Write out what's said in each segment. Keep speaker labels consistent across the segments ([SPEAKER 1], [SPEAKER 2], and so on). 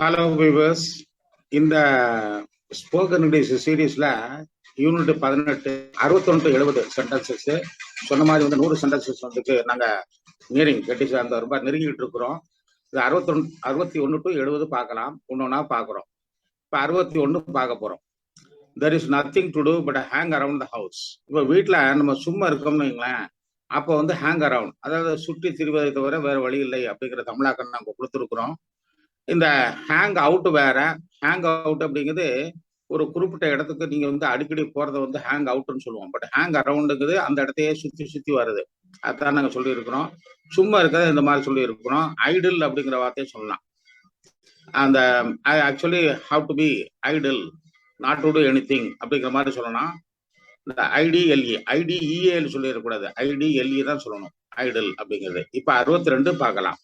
[SPEAKER 1] Hello viewers. இந்த spoken English சீரீஸ்ல unit 18 61 70 sentences சொன்ன மாதிரி 100 சென்டென்சஸ் வந்துட்டு நாங்க நியரிங் கட்டிச்சு அந்த ரொம்ப நெருங்கிட்டு இருக்கிறோம். இது 61 டு 70 பார்க்கலாம், ஒன்னொன்னா பார்க்குறோம். இப்போ 61 பார்க்க போறோம். There is nothing to do but hang around the house. இப்போ வீட்டில் நம்ம சும்மா இருக்கோம்னு வைங்களேன், அப்போ வந்து ஹேங் அரவுண்ட், அதாவது சுற்றி திரிவதை தவிர வேற வழி இல்லை அப்படிங்கிற தமிழாக்கம் நாங்கள் கொடுத்துருக்குறோம். இந்த ஹேங் அவுட் வேற. ஹேங் அவுட் அப்படிங்கிறது ஒரு குறிப்பிட்ட இடத்துக்கு நீங்க வந்து அடிக்கடி போறத வந்து ஹேங் அவுட்னு சொல்லுவோம். பட் ஹேங் அரவுண்டுங்கிறது அந்த இடத்தையே சுத்தி சுத்தி வருது. அதான் நாங்க சொல்லி இருக்கிறோம். சும்மா இருக்கிறத இந்த மாதிரி சொல்லி இருக்கிறோம். ஐடில் அப்படிங்கிற வார்த்தையை சொல்லலாம். அந்த actually how to be idle, not to do anything அப்படிங்கிற மாதிரி சொல்லலாம். இந்த ஐடிஎல்இ, ஐடிஇஏன்னு சொல்லி இருக்கக்கூடாது, ஐடிஎல்இ தான் சொல்லணும் ஐடில் அப்படிங்கிறது. இப்ப 62 பார்க்கலாம்.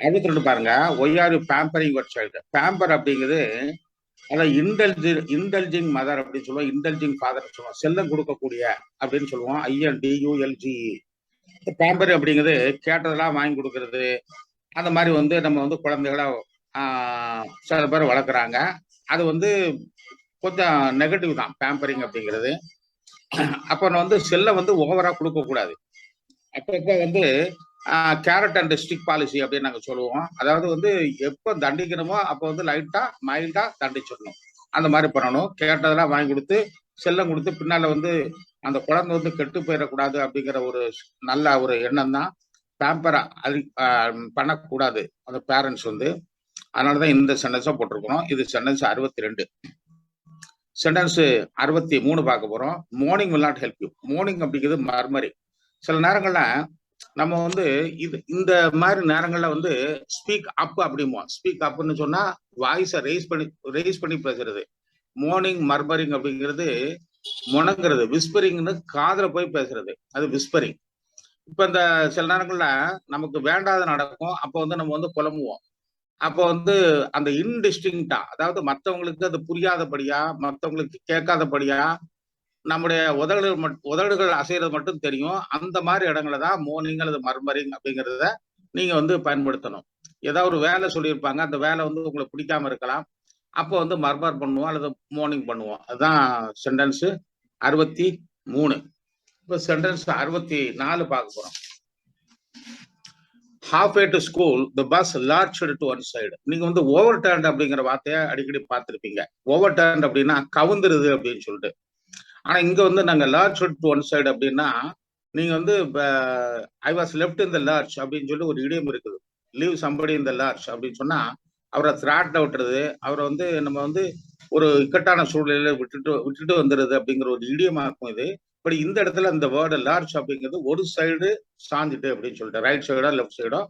[SPEAKER 1] 62 பாருங்க. Why are you pampering your child. Pamper அப்படிங்கிறது அதான் இன்டெல்ஜிங் மதர் அப்படின்னு சொல்லுவோம், இன்டெல்ஜிங் ஃபாதர் சொல்லுவோம், செல்லம் கொடுக்கக்கூடிய அப்படின்னு சொல்லுவோம். INDULGE. பேம்பர் அப்படிங்கிறது கேட்டதெல்லாம் வாங்கி கொடுக்கறது. அந்த மாதிரி வந்து நம்ம வந்து குழந்தைகளை சில பேர் வளர்க்குறாங்க. அது வந்து கொஞ்சம் நெகட்டிவ் தான் பேம்பரிங் அப்படிங்கிறது. அப்போ வந்து செல்லை வந்து ஓவரா கொடுக்கக்கூடாது. அப்பப்போ வந்து கேரட் அண்ட் ஸ்டிக் பாலிசி அப்படின்னு நாங்கள் சொல்லுவோம். அதாவது வந்து எப்போ தண்டிக்கணுமோ அப்போ வந்து லைட்டா மைல்டா தண்டிச்சிடணும். அந்த மாதிரி பண்ணணும். கேட்டதெல்லாம் வாங்கி கொடுத்து செல்லம் கொடுத்து பின்னால வந்து அந்த குழந்தை வந்து கெட்டு போயிடக்கூடாது அப்படிங்கிற ஒரு நல்ல ஒரு எண்ணம் தான் பேம்பரை பண்ணக்கூடாது அந்த பேரண்ட்ஸ் வந்து. அதனாலதான் இந்த சென்டென்ஸை போட்டிருக்கிறோம். இது சென்டென்ஸ் 62. சென்டென்ஸ் 63 பார்க்க போறோம். Morning will not help you. Morning அப்படிங்கிறது மர்மரி. சில நேரங்கள்ல நம்ம வந்து இந்த மாதிரி நேரங்கள்ல வந்து ஸ்பீக் அப் அப்படிம்போம். ஸ்பீக் அப்னு சொன்னா வாய்ஸை ரேஸ் பண்ணி பேசுறது. மார்னிங் மர்மரிங் அப்படிங்கிறது முணங்குறது. விஸ்பரிங்னு காதுல போய் பேசுறது, அது விஸ்பரிங். இப்ப இந்த சில நேரங்கள்ல நமக்கு வேண்டாத நடக்கும். அப்போ வந்து நம்ம வந்து புலம்புவோம். அப்போ வந்து அந்த இன்டிஸ்டிங்டா, அதாவது மற்றவங்களுக்கு அது புரியாதபடியா, மற்றவங்களுக்கு கேட்காதபடியா நம்முடைய உதடுகள் அசைறது மட்டும் தெரியும். அந்த மாதிரி இடங்களை தான் மோர்னிங் அல்லது மர்மரிங் அப்படிங்கிறத நீங்க வந்து பயன்படுத்தணும். ஏதாவது ஒரு வேலை சொல்லியிருப்பாங்க, அந்த வேலை வந்து உங்களுக்கு பிடிக்காம இருக்கலாம். அப்போ வந்து மர்மர் பண்ணுவோம் அல்லது மார்னிங் பண்ணுவோம். அதுதான் சென்டென்ஸ் 63. இப்போ சென்டென்ஸ் 64 பார்க்க போறோம். halfway to school the bus lurched to one side. நீங்க வந்து ஓவர் டர்ன்ட் அப்படிங்கிற வார்த்தையை அடிக்கடி பார்த்திருப்பீங்க. ஓவர் டர்ன்ட் அப்படின்னா கவுந்துருது அப்படின்னு சொல்லிட்டு. ஆனா இங்க வந்து நாங்க லார்ஜ் டு ஒன் சைடு அப்படின்னா, நீங்க வந்து I was left in the large அப்படின்னு சொல்லி ஒரு இடியம் இருக்குது. Leave somebody in the large அப்படின்னு சொன்னா அவரை திராட்ல விட்டுறது, அவரை வந்து நம்ம வந்து ஒரு இக்கட்டான சூழ்நிலையில விட்டுட்டு வந்துடுது அப்படிங்கிற ஒரு இடியமா இருக்கும் இது. பட் இந்த இடத்துல இந்த வேர்டு லார்ஜ் அப்படிங்கிறது ஒரு சைடு சாஞ்சிட்டு அப்படின்னு சொல்லிட்டு, ரைட் சைடோ லெஃப்ட் சைடோ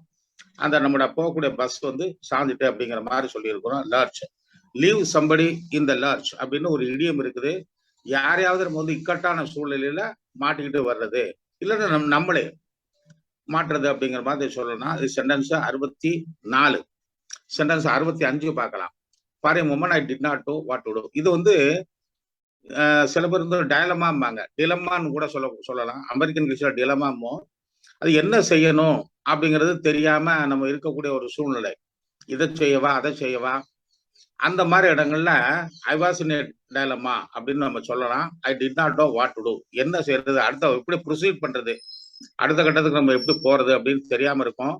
[SPEAKER 1] அந்த நம்மளோட போகக்கூடிய பஸ் வந்து சாஞ்சிட்டு அப்படிங்கிற மாதிரி சொல்லியிருக்கிறோம். Large, leave somebody in the large அப்படின்னு ஒரு இடியம் இருக்குது. யாரையாவது நம்ம வந்து இக்கட்டான சூழ்நிலையில மாட்டிக்கிட்டு வர்றது, இல்லைன்னா நம்மளே மாற்றுறது அப்படிங்கிற மாதிரி சொல்லலாம். இது சென்டென்ஸ் 64. சென்டென்ஸ் 65 பார்க்கலாம். For a moment I did not do what to do. இது வந்து சில பேர் வந்து டயலமாம்பாங்க, டிலமான்னு கூட சொல்லலாம். அமெரிக்கன் இங்கிலீஷ்ல டிலமாமோ. அது என்ன செய்யணும் அப்படிங்கிறது தெரியாம நம்ம இருக்கக்கூடிய ஒரு சூழ்நிலை. இதை செய்யவா அதை செய்யவா, அந்த மாதிரி இடங்கள்ல ஐ வாஸ் இன் டயலமா அப்படின்னு நம்ம சொல்லலாம். I did not know what to do. என்ன செய்யறது, அடுத்த எப்படி ப்ரொசீட் பண்றது, அடுத்த கட்டத்துக்கு நம்ம எப்படி போறது அப்படின்னு தெரியாம இருக்கும்.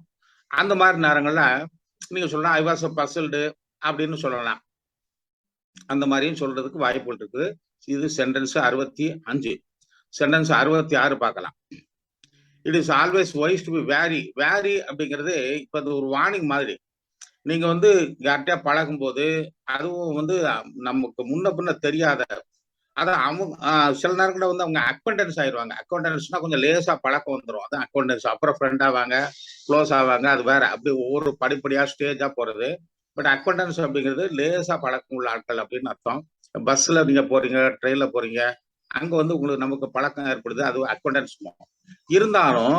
[SPEAKER 1] அந்த மாதிரி நேரங்கள்ல நீங்க சொல்லலாம் ஐ வாஸ் பசில்டு அப்படின்னு சொல்லலாம். அந்த மாதிரியும் சொல்றதுக்கு வாய்ப்புகள் இருக்குது. இது சென்டென்ஸ் 65. சென்டென்ஸ் 66 பார்க்கலாம். It is always wise to be wary. Wary அப்படிங்கிறது இப்ப ஒரு வார்னிங் மாதிரி. நீங்க வந்து யார்கிட்டயா பழகும் போது, அதுவும் வந்து நமக்கு முன்ன பின்ன தெரியாத, அதான் அவங்க சில நேரங்களில் வந்து அவங்க அக்வெண்டன்ஸ் ஆயிடுவாங்க. அக்வெண்டன்ஸ்னா கொஞ்சம் லேசா பழக்கம் வந்துடும், அதான் அக்வெண்டன்ஸ். அப்புறம் ஃப்ரெண்ட் ஆவாங்க, க்ளோஸ் ஆவாங்க, அது வேற. அப்படி ஒவ்வொரு படிப்படியா ஸ்டேஜா போறது. பட் அக்வெண்டன்ஸ் அப்படிங்கிறது லேசா பழக்கம் உள்ள ஆட்கள் அப்படின்னு அர்த்தம். பஸ்ல நீங்க போறீங்க, ட்ரெயின்ல போறீங்க, அங்க வந்து உங்களுக்கு நமக்கு பழக்கம் ஏற்படுது, அது அக்வெண்டன்ஸ். இருந்தாலும்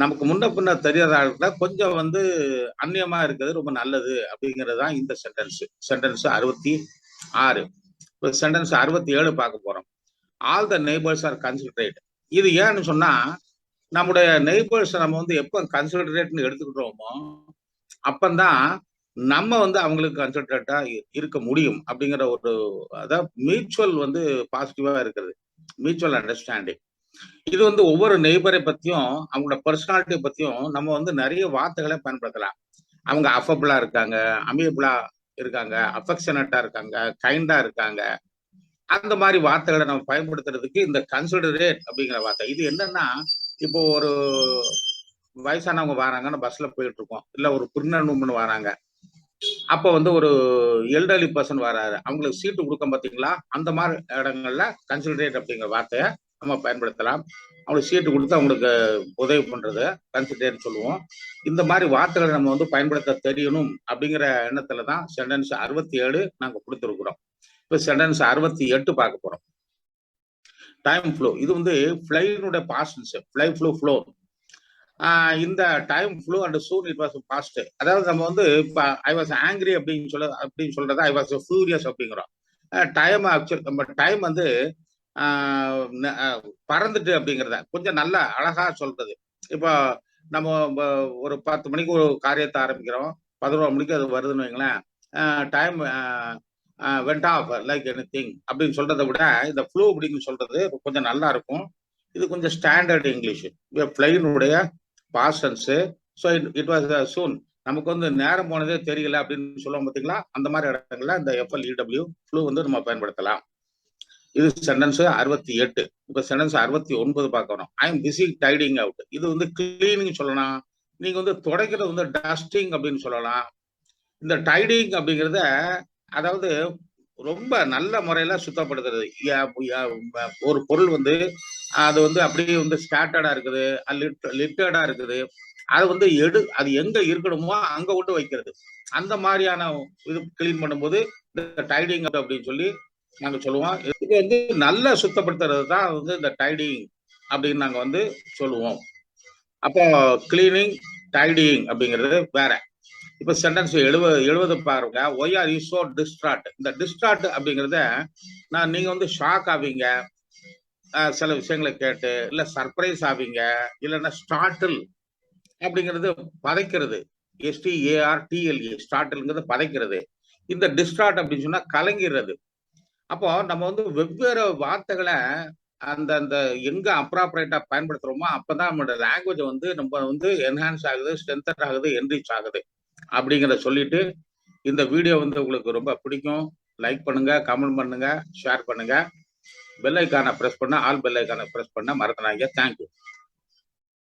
[SPEAKER 1] நமக்கு முன்ன பின்ன தெரியாத கொஞ்சம் வந்து அந்நியமா இருக்கிறது ரொம்ப நல்லது அப்படிங்கிறது தான் இந்த சென்டென்ஸ். சென்டென்ஸ் 66. சென்டென்ஸ் 67 பார்க்க போறோம். All the neighbours are considerate. இது ஏன்னு சொன்னா, நம்முடைய நெய்பர்ஸ் நம்ம வந்து எப்போ கன்சிடரேட்னு எடுத்துக்கிட்டோமோ அப்பந்தான் நம்ம வந்து அவங்களுக்கு கன்சல்டேட்டா இருக்க முடியும் அப்படிங்கிற ஒரு அதாவது மியூச்சுவல் வந்து பாசிட்டிவா இருக்கிறது, மியூச்சுவல் அண்டர்ஸ்டாண்டிங். இது வந்து ஒவ்வொரு நெய்பரை பத்தியும் அவங்களோட பர்சனாலிட்டியை பத்தியும் நம்ம வந்து நிறைய வார்த்தைகளை பயன்படுத்தலாம். அவங்க அஃபபிளா இருக்காங்க, அமியபிளா இருக்காங்க, அஃபெக்ஷனட்டா இருக்காங்க, கைண்டா இருக்காங்க. அந்த மாதிரி வார்த்தைகளை நம்ம பயன்படுத்துறதுக்கு இந்த கன்சிடரேட் அப்படிங்கிற வார்த்தை. இது என்னன்னா, இப்போ ஒரு வயசானவங்க வராங்கன்னு பஸ்ல போயிட்டு இருக்கோம். இல்ல ஒரு பிரெக்னன்ட் உமன் வராங்க. அப்ப வந்து ஒரு எல்டர்லி பர்சன் வராரு. அவங்களுக்கு சீட்டு குடுக்கோம் பார்த்தீங்களா? அந்த மாரி இடங்கள்ல கன்சிடரேட் அப்படிங்கிற வார்த்தைய நம்ம பயன்படுத்தலாம். அவங்களுக்கு சீட்டு குடுத்து அவங்களுக்கு உதவி பண்றது கன்சிடரேட் சொல்லுவோம். இந்த மாரி வார்த்தைகள நம்ம வந்து பயன்படுத்த தெரியணும் அப்படிங்கிற எண்ணத்துல தான் சென்டென்ஸ் 67 நாங்க குடுத்திருக்கிறோம். இப்ப சென்டென்ஸ் 68 பார்க்க போறோம். Time flew. இது வந்து ஃப்ளைனுடைய பாஸ்ட் டென்ஸ். Fly, flew. இந்த time flew and soon it was past. அதாவது நம்ம வந்து இப்ப ஐ வாஸ் ஆங்கிரி அப்படின்னு சொல்றத ஐ வாஸ் ஃபியூரியஸ் அப்படிங்கிறோம். டைம் ஆக்சுவல் நம்ம டைம் வந்து பறந்துட்டு அப்படிங்கிறத கொஞ்சம் நல்ல அழகா சொல்றது. இப்போ நம்ம ஒரு 10 மணிக்கு ஒரு காரியத்தை ஆரம்பிக்கிறோம், 11 மணிக்கு அது வருதுன்னு வைங்களேன். Time went off like any thing அப்படின்னு சொல்றதை விட இந்த ஃப்ளூ அப்படின்னு சொல்றது கொஞ்சம் நல்லா இருக்கும். இது கொஞ்சம் ஸ்டாண்டர்ட் இங்கிலீஷ். பிளைனுடைய past tense. So it was soon. நமக்கு வந்து நேரம் போனதே தெரியல அப்படின்னு சொல்லுவோம் பார்த்தீங்களா? அந்த மாதிரி இடங்கள்ல இந்த எஃப்எல்இடபிள்யூ ஃப்ளூ வந்து நம்ம பயன்படுத்தலாம். இது சென்டென்ஸ் 68. இப்ப சென்டென்ஸ் 69 பார்க்கணும். I am busy tidings out. இது வந்து கிளீனிங் சொல்லலாம். நீங்க வந்து துடைக்கிறது வந்து டஸ்டிங் அப்படின்னு சொல்லலாம். இந்த டைடிங் அப்படிங்கிறத அதாவது ரொம்ப நல்ல முறையில சுத்தப்படுத்துறது. ஒரு பொருள் வந்து அது வந்து அப்படியே வந்து ஸ்கேட்டர்டா இருக்குது, லிட்டர்டா இருக்குது. அது வந்து அது எங்க இருக்கணுமோ அங்க கொண்டு வைக்கிறது. அந்த மாதிரியான இது கிளீன் பண்ணும்போது இந்த டைடிங் அப்படின்னு சொல்லி நாங்க சொல்லுவோம். இது வந்து நல்லா சுத்தப்படுத்துறது தான் வந்து இந்த டைடிங் அப்படின்னு நாங்க வந்து சொல்லுவோம். அப்போ கிளீனிங், டைடிங் அப்படிங்கிறது வேற. இப்ப சென்டென்ஸ் 70 பாருங்க. Why are you so distract. இந்த டிஸ்ட்ராக்ட் அப்படிங்கிறத நீங்க வந்து ஷாக் ஆவீங்க சில விஷயங்களை கேட்டு, இல்ல சர்ப்ரைஸ் ஆவீங்க, இல்லைன்னா ஸ்டார்டில் அப்படிங்கிறது பதைக்கிறது. STARTLE ஸ்டார்டில்ங்கிறது பதைக்கிறது. இந்த டிஸ்ட்ராக்ட் அப்படின்னு சொன்னா கலங்கிறது. அப்போ நம்ம வந்து வெவ்வேறு வார்த்தைகளை அந்த அந்த எங்க அப்ராப்ரேட்டா பயன்படுத்துறோமோ அப்பதான் நம்மளோட லாங்குவேஜ் வந்து நம்ம வந்து என்ஹான்ஸ் ஆகுது, ஸ்ட்ரென்தன் ஆகுது, என்ரிச் ஆகுது அப்படிங்கிறத சொல்லிட்டு இந்த வீடியோ வந்து உங்களுக்கு ரொம்ப பிடிக்கும். லைக் பண்ணுங்க, கமெண்ட் பண்ணுங்க, ஷேர் பண்ணுங்க. பெல் ஐக்கானை பிரஸ் பண்ண ஆல் பெல் ஐக்கானை பிரஸ் பண்ண மறந்துடாதீங்க. தேங்க்யூ.